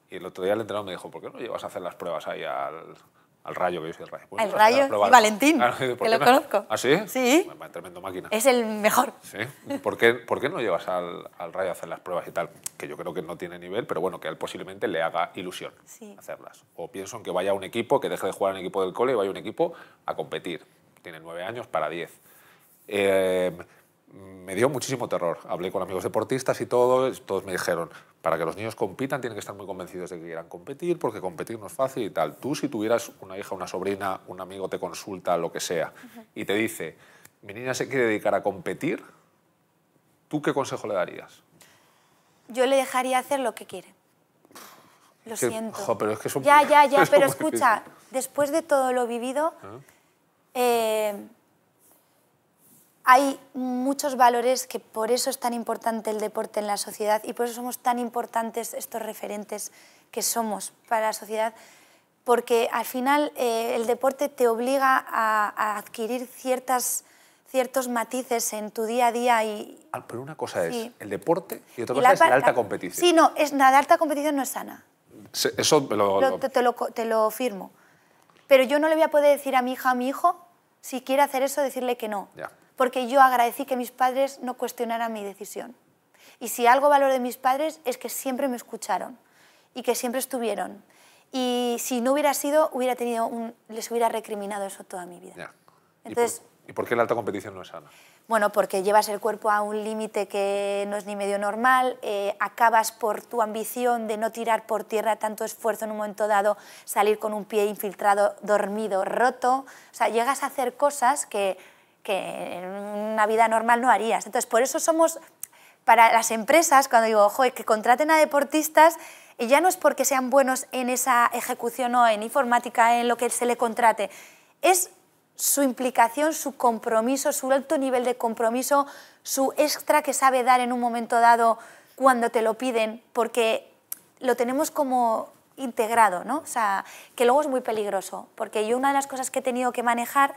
y el otro día el entrenador me dijo, ¿por qué no llevas a hacer las pruebas ahí al Rayo, que yo soy el Rayo? Al Rayo, y Valentín, claro, que lo conozco. ¿Ah, sí? Sí. Tremendo máquina. Es el mejor. ¿Sí? ¿Por qué no llevas al Rayo a hacer las pruebas y tal? Que yo creo que no tiene nivel, pero bueno, que a él posiblemente le haga ilusión hacerlas. O pienso en que vaya a un equipo, que deje de jugar en el equipo del cole y vaya a un equipo a competir. Tiene 9 años para 10. Me dio muchísimo terror. Hablé con amigos deportistas y todos me dijeron, para que los niños compitan tienen que estar muy convencidos de que quieran competir, porque competir no es fácil y tal. Tú, si tuvieras una hija, una sobrina, un amigo te consulta, lo que sea, y te dice, mi niña se quiere dedicar a competir, ¿tú qué consejo le darías? Yo le dejaría hacer lo que quiere. Lo siento. Jo, pero es que son, ya, es pero muy escucha, difícil. después de todo lo vivido, hay muchos valores que por eso es tan importante el deporte en la sociedad y por eso somos tan importantes estos referentes que somos para la sociedad, porque al final el deporte te obliga a adquirir ciertos matices en tu día a día. Pero una cosa es sí. el deporte y otra cosa es la alta competición. Sí, no, la alta competición no es sana. Eso te lo firmo. Pero yo no le voy a poder decir a mi hija o a mi hijo, si quiere hacer eso, decirle que no. Ya. Porque yo agradecí que mis padres no cuestionaran mi decisión. Y si algo valoro de mis padres es que siempre me escucharon y que siempre estuvieron. Y si no hubiera sido, les hubiera recriminado eso toda mi vida. Ya. Entonces, ¿Y por qué la alta competición no es sana? Bueno, porque llevas el cuerpo a un límite que no es ni medio normal, acabas por tu ambición de no tirar por tierra tanto esfuerzo en un momento dado, salir con un pie infiltrado, dormido, roto. O sea, llegas a hacer cosas que en una vida normal no harías. Entonces, por eso somos, para las empresas, cuando digo, joder, que contraten a deportistas, ya no es porque sean buenos en esa ejecución o en informática, en lo que se le contrate, es su implicación, su compromiso, su alto nivel de compromiso, su extra que sabe dar en un momento dado cuando te lo piden, porque lo tenemos como integrado, ¿no? O sea, que luego es muy peligroso, porque yo una de las cosas que he tenido que manejar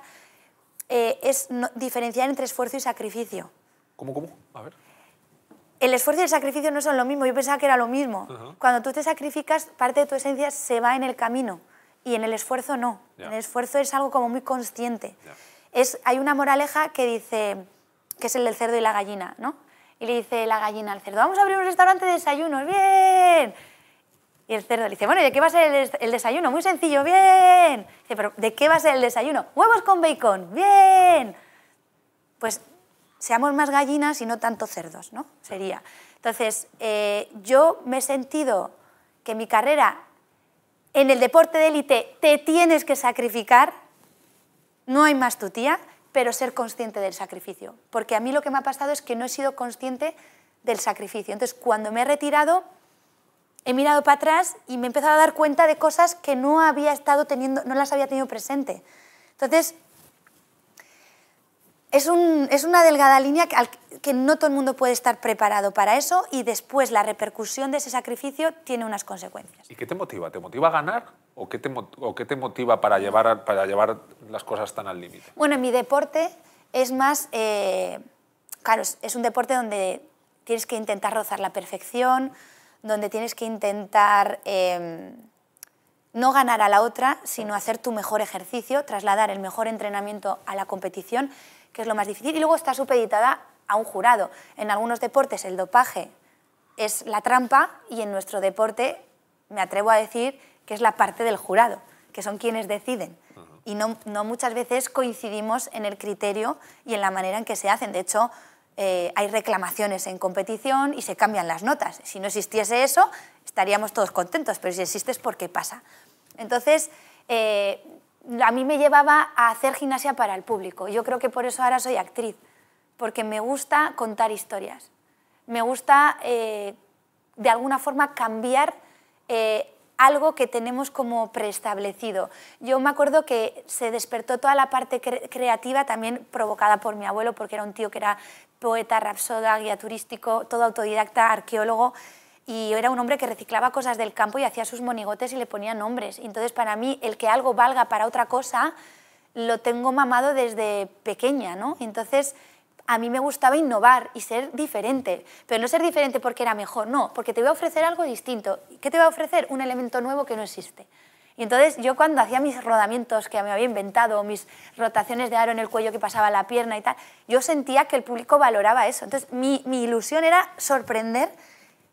es diferenciar entre esfuerzo y sacrificio. ¿Cómo? A ver. El esfuerzo y el sacrificio no son lo mismo, yo pensaba que era lo mismo. Cuando tú te sacrificas, parte de tu esencia se va en el camino y en el esfuerzo no. En el esfuerzo es algo como muy consciente. Hay una moraleja que dice, que es el del cerdo y la gallina, ¿no? Y le dice la gallina al cerdo, vamos a abrir un restaurante de desayunos, ¡bien! Y el cerdo le dice, bueno, ¿y de qué va a ser el desayuno? Muy sencillo, ¡bien! Dice, pero ¿de qué va a ser el desayuno? Huevos con bacon, ¡bien! Pues seamos más gallinas y no tanto cerdos, ¿no? Sería. Entonces, yo me he sentido que mi carrera en el deporte de élite te tienes que sacrificar, no hay más tu tía, pero ser consciente del sacrificio. Porque a mí lo que me ha pasado es que no he sido consciente del sacrificio. Entonces, cuando me he retirado, he mirado para atrás y me he empezado a dar cuenta de cosas que no había estado teniendo, no las había tenido presente. Entonces, es una delgada línea que no todo el mundo puede estar preparado para eso y después la repercusión de ese sacrificio tiene unas consecuencias. ¿Y qué te motiva? ¿Te motiva a ganar o qué te motiva para llevar las cosas tan al límite? Bueno, en mi deporte es más, claro, es un deporte donde tienes que intentar rozar la perfección, donde tienes que intentar no ganar a la otra, sino hacer tu mejor ejercicio, trasladar el mejor entrenamiento a la competición, que es lo más difícil, y luego está supeditada a un jurado. En algunos deportes el dopaje es la trampa y en nuestro deporte me atrevo a decir que es la parte del jurado, que son quienes deciden. Y no muchas veces coincidimos en el criterio y en la manera en que se hacen. De hecho, hay reclamaciones en competición y se cambian las notas. Si no existiese eso, estaríamos todos contentos, pero si existe es porque pasa. Entonces, a mí me llevaba a hacer gimnasia para el público. Yo creo que por eso ahora soy actriz, porque me gusta contar historias. Me gusta, de alguna forma, cambiar algo que tenemos como preestablecido. Yo me acuerdo que se despertó toda la parte creativa, también provocada por mi abuelo, porque era un tío que era poeta, rapsoda, guía turístico, todo autodidacta, arqueólogo, y era un hombre que reciclaba cosas del campo y hacía sus monigotes y le ponía nombres. Entonces, para mí, el que algo valga para otra cosa, lo tengo mamado desde pequeña, ¿no? Entonces, a mí me gustaba innovar y ser diferente, pero no ser diferente porque era mejor, no, porque te voy a ofrecer algo distinto. ¿Qué te voy a ofrecer? Un elemento nuevo que no existe. Y entonces, yo cuando hacía mis rodamientos que me había inventado, mis rotaciones de aro en el cuello que pasaba la pierna y tal, yo sentía que el público valoraba eso. Entonces, mi ilusión era sorprender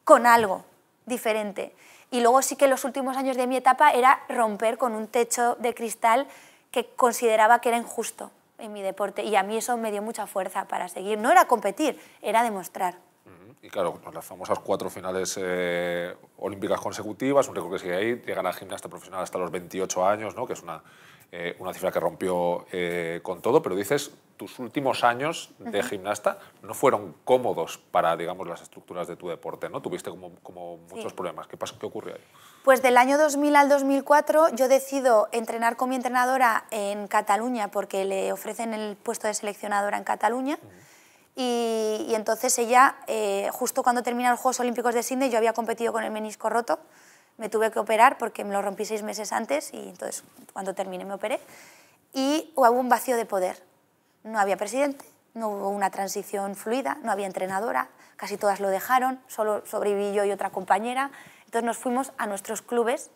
con algo diferente. Y luego sí que los últimos años de mi etapa era romper con un techo de cristal que consideraba que era injusto en mi deporte. Y a mí eso me dio mucha fuerza para seguir. No era competir, era demostrar. Y claro, las famosas 4 finales olímpicas consecutivas, un récord que sigue ahí, llegar a gimnasta profesional hasta los 28 años, ¿no? Que es una cifra que rompió con todo, pero dices, tus últimos años de gimnasta no fueron cómodos para, digamos, las estructuras de tu deporte, ¿no? Tuviste como muchos problemas. ¿Qué ocurrió ahí? Pues del año 2000 al 2004 yo decido entrenar con mi entrenadora en Cataluña porque le ofrecen el puesto de seleccionadora en Cataluña. Y entonces ella, justo cuando terminaron los Juegos Olímpicos de Sydney, yo había competido con el menisco roto, me tuve que operar porque me lo rompí 6 meses antes y entonces cuando terminé me operé. Y hubo un vacío de poder. No había presidente, no hubo una transición fluida, no había entrenadora, casi todas lo dejaron, solo sobreviví yo y otra compañera. Entonces nos fuimos a nuestros clubes,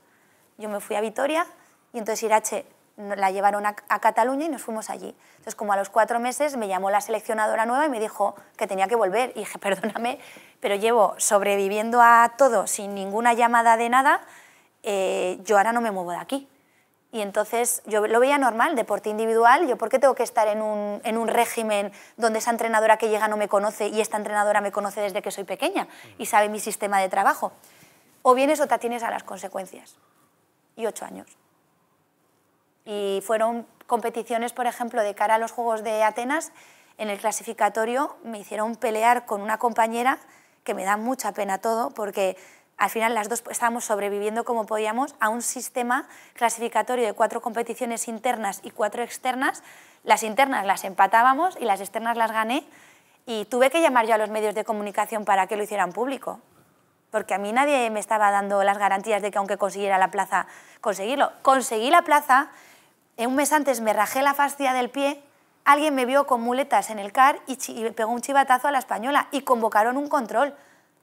yo me fui a Vitoria y entonces Irache la llevaron a Cataluña y nos fuimos allí. Entonces, como a los 4 meses me llamó la seleccionadora nueva y me dijo que tenía que volver. Y dije, perdóname, pero llevo sobreviviendo a todo sin ninguna llamada de nada, yo ahora no me muevo de aquí. Y entonces yo lo veía normal, deporte individual, yo ¿por qué tengo que estar en un régimen donde esa entrenadora que llega no me conoce y esta entrenadora me conoce desde que soy pequeña y sabe mi sistema de trabajo? O vienes o te atienes a las consecuencias. Y 8 años. Y fueron competiciones, por ejemplo, de cara a los Juegos de Atenas, en el clasificatorio me hicieron pelear con una compañera que me da mucha pena todo, porque al final las dos estábamos sobreviviendo como podíamos a un sistema clasificatorio de 4 competiciones internas y 4 externas. Las internas las empatábamos y las externas las gané, Y tuve que llamar yo a los medios de comunicación para que lo hicieran público, porque a mí nadie me estaba dando las garantías de que aunque consiguiera la plaza, conseguirlo. Conseguí la plaza, un mes antes me rajé la fascia del pie, alguien me vio con muletas en el CAR y pegó un chivatazo a la española y convocaron un control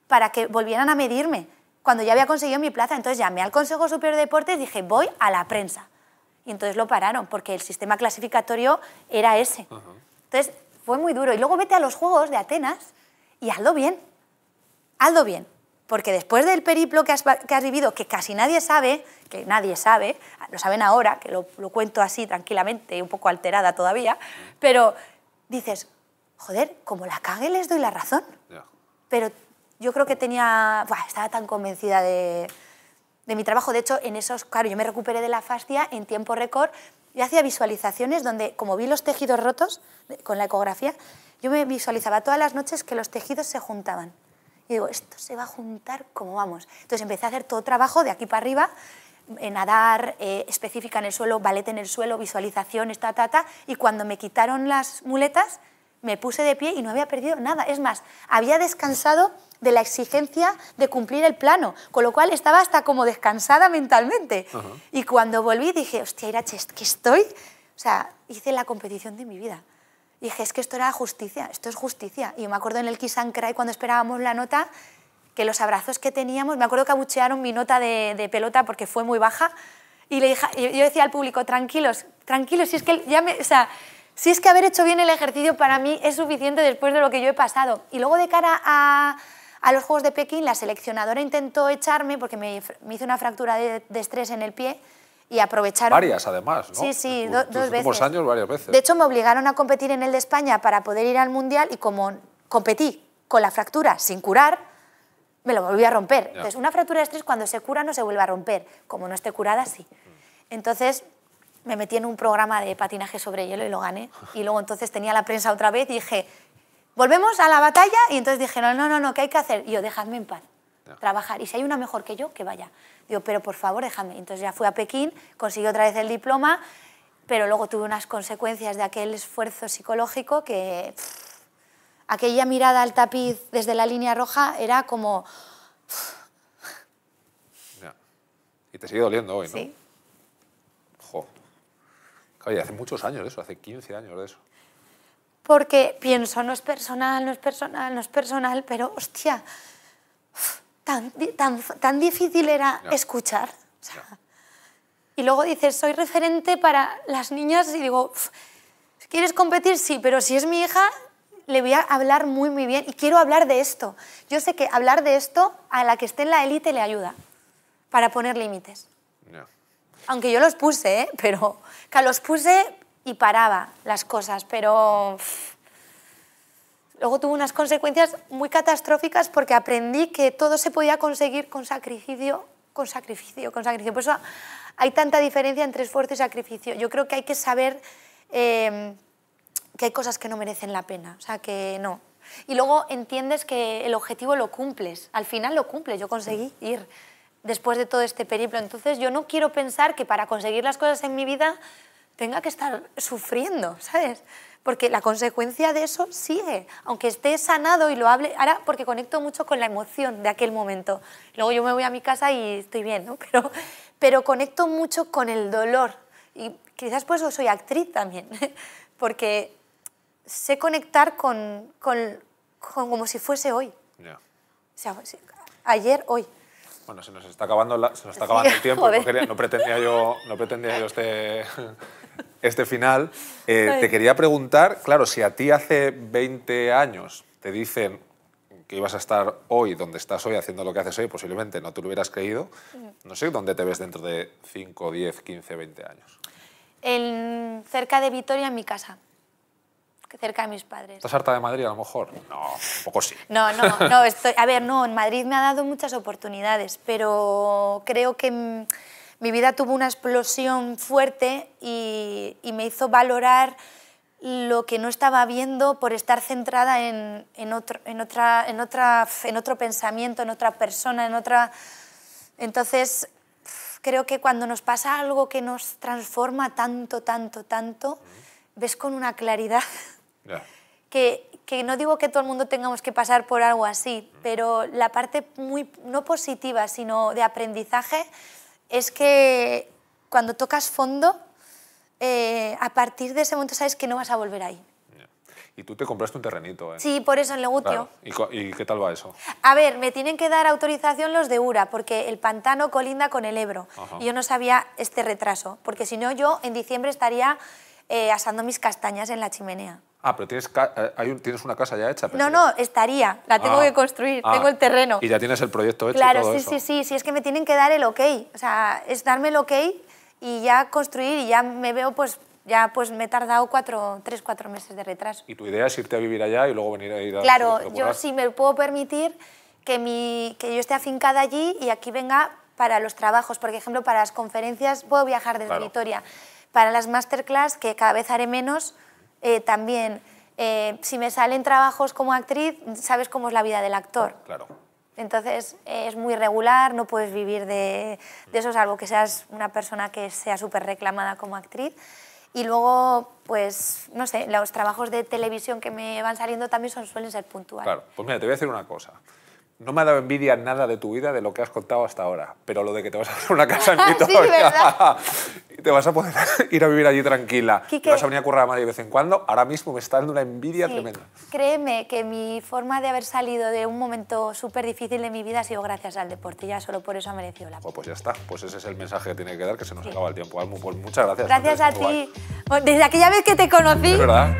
para que volvieran a medirme cuando ya había conseguido mi plaza. Entonces llamé al Consejo Superior de Deportes y dije, voy a la prensa. Y entonces lo pararon, porque el sistema clasificatorio era ese. Entonces fue muy duro. Y luego vete a los Juegos de Atenas y hazlo bien. Hazlo bien. Porque después del periplo que has vivido, que casi nadie sabe, lo saben ahora, que lo cuento así tranquilamente, un poco alterada todavía, pero dices, joder, como la cague les doy la razón. Pero yo creo que estaba tan convencida de mi trabajo. De hecho, claro, yo me recuperé de la fascia en tiempo récord. Yo hacía visualizaciones donde, como vi los tejidos rotos con la ecografía, yo me visualizaba todas las noches que los tejidos se juntaban. Y digo, esto se va a juntar como vamos. Entonces empecé a hacer todo trabajo de aquí para arriba, nadar, específica en el suelo, ballet en el suelo, visualizaciones, y cuando me quitaron las muletas, me puse de pie y no había perdido nada. Es más, había descansado de la exigencia de cumplir el plano, con lo cual estaba hasta como descansada mentalmente. Y cuando volví dije, hostia, Irache, que estoy... O sea, hice la competición de mi vida. Y dije, es que esto era justicia, esto es justicia. Y yo me acuerdo en el Kiss and Cry, cuando esperábamos la nota, que los abrazos que teníamos, me acuerdo que abuchearon mi nota de pelota porque fue muy baja, y yo decía al público, tranquilos, tranquilos, si es que si es que haber hecho bien el ejercicio para mí es suficiente después de lo que yo he pasado. Y luego de cara a los Juegos de Pekín, la seleccionadora intentó echarme porque me hice una fractura de estrés en el pie y aprovecharon... Varias, además, ¿no? Sí, dos veces. En los últimos años, varias veces. De hecho, me obligaron a competir en el de España para poder ir al Mundial y como competí con la fractura sin curar, me lo volví a romper. Entonces, una fractura de estrés cuando se cura no se vuelve a romper. Como no esté curada, sí. Entonces, me metí en un programa de patinaje sobre hielo y lo gané. Y luego entonces tenía la prensa otra vez y dije, volvemos a la batalla. Y entonces dije, no, ¿qué hay que hacer? Y yo, dejadme en paz, trabajar. Y si hay una mejor que yo, que vaya. Digo, pero por favor, déjame. Entonces ya fui a Pekín, conseguí otra vez el diploma, pero luego tuve unas consecuencias de aquel esfuerzo psicológico que... aquella mirada al tapiz desde la línea roja era como... Y te sigue doliendo hoy, ¿no? Sí. Jo. Oye, hace muchos años de eso, hace 15 años de eso. Porque pienso, no es personal, pero, hostia, tan difícil era escuchar. O sea, y luego dices, soy referente para las niñas y digo, si quieres competir, sí, pero si es mi hija, le voy a hablar muy, muy bien y quiero hablar de esto. Yo sé que hablar de esto a la que esté en la élite le ayuda para poner límites. Aunque yo los puse, pero que los puse y paraba las cosas, pero luego tuvo unas consecuencias muy catastróficas porque aprendí que todo se podía conseguir con sacrificio. Por eso hay tanta diferencia entre esfuerzo y sacrificio. Yo creo que hay que saber que hay cosas que no merecen la pena, o sea, que no. Y luego entiendes que el objetivo lo cumples, al final lo cumples, yo conseguí ir después de todo este periplo. Entonces yo no quiero pensar que para conseguir las cosas en mi vida tenga que estar sufriendo, ¿sabes? Porque la consecuencia de eso sigue, aunque esté sanado y lo hable, ahora porque conecto mucho con la emoción de aquel momento. Luego yo me voy a mi casa y estoy bien, ¿no? Pero conecto mucho con el dolor y quizás por eso soy actriz también, porque sé conectar con como si fuese hoy. O sea, ayer, hoy. Bueno, se nos está acabando el tiempo. No pretendía yo este final. Te quería preguntar, claro, si a ti hace 20 años te dicen que ibas a estar hoy donde estás hoy, haciendo lo que haces hoy, posiblemente no te lo hubieras creído, no sé dónde te ves dentro de 5, 10, 15, 20 años. Cerca de Vitoria, en mi casa. Cerca de mis padres. ¿Estás harta de Madrid a lo mejor? No, un poco sí. No, en Madrid me ha dado muchas oportunidades, pero creo que mi vida tuvo una explosión fuerte y me hizo valorar lo que no estaba viendo por estar centrada en otro pensamiento, en otra persona, Entonces, creo que cuando nos pasa algo que nos transforma tanto, ves con una claridad que que no digo que todo el mundo tengamos que pasar por algo así, pero la parte muy, no positiva, sino de aprendizaje, es que cuando tocas fondo, a partir de ese momento sabes que no vas a volver ahí. Y tú te compraste un terrenito, ¿eh? Sí, por eso en Legutio. Claro. ¿Y qué tal va eso? A ver, me tienen que dar autorización los de Ura, porque el pantano colinda con el Ebro. Ajá. Y yo no sabía este retraso, porque si no yo en diciembre estaría asando mis castañas en la chimenea. Ah, pero tienes una casa ya hecha. No, estaría, la tengo que construir, tengo el terreno. Y ya tienes el proyecto hecho Claro, y todo sí, eso. sí, es que me tienen que dar el ok, o sea, es darme el ok y ya construir y ya me veo me he tardado 3-4 meses de retraso. ¿Y tu idea es irte a vivir allá y luego venir a ir a... Claro, yo sí me puedo permitir que yo esté afincada allí y aquí venga para los trabajos. Por ejemplo, para las conferencias puedo viajar desde Vitoria. Para las masterclass, que cada vez haré menos, también. Si me salen trabajos como actriz, sabes cómo es la vida del actor. Claro. Entonces es muy irregular, no puedes vivir de eso, salvo que seas una persona que sea súper reclamada como actriz. Y luego, pues, no sé, los trabajos de televisión que me van saliendo también suelen ser puntuales. Claro, pues mira, te voy a decir una cosa. No me ha dado envidia nada de tu vida de lo que has contado hasta ahora, pero lo de que te vas a hacer una casa en Vitoria, sí, ¿verdad? y te vas a poder ir a vivir allí tranquila, Quique, y vas a venir a currar a Madrid de vez en cuando, ahora mismo me está dando una envidia tremenda. Créeme que mi forma de haber salido de un momento súper difícil de mi vida ha sido gracias al deporte, ya solo por eso ha merecido la pena. Pues ya está, pues ese es el mensaje que tiene que dar, que se nos acaba el tiempo. Almu, pues muchas gracias. Gracias a ti. Desde aquella vez que te conocí. Es verdad.